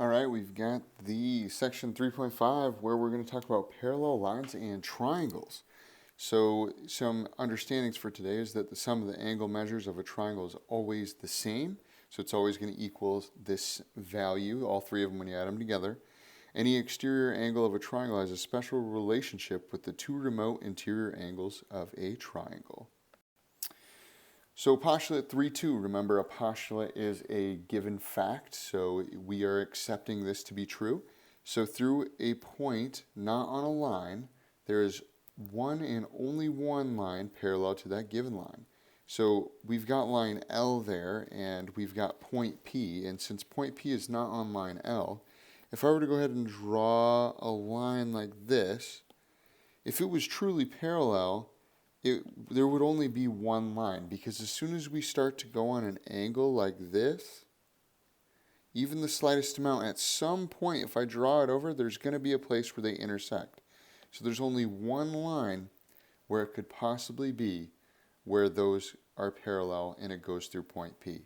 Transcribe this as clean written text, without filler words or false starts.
All right, we've got the section 3.5 where we're going to talk about parallel lines and triangles. So some understandings for today is that the sum of the angle measures of a triangle is always the same. So it's always going to equal this value, all three of them when you add them together. Any exterior angle of a triangle has a special relationship with the two remote interior angles of a triangle. So postulate 3.2, remember a postulate is a given fact, so we are accepting this to be true. So through a point, not on a line, there is one and only one line parallel to that given line. So we've got line L there, and we've got point P, and since point P is not on line L, if I were to go ahead and draw a line like this, if it was truly parallel, there would only be one line, because as soon as we start to go on an angle like this, even the slightest amount, at some point, if I draw it over, there's going to be a place where they intersect. So there's only one line where it could possibly be where those are parallel and it goes through point P.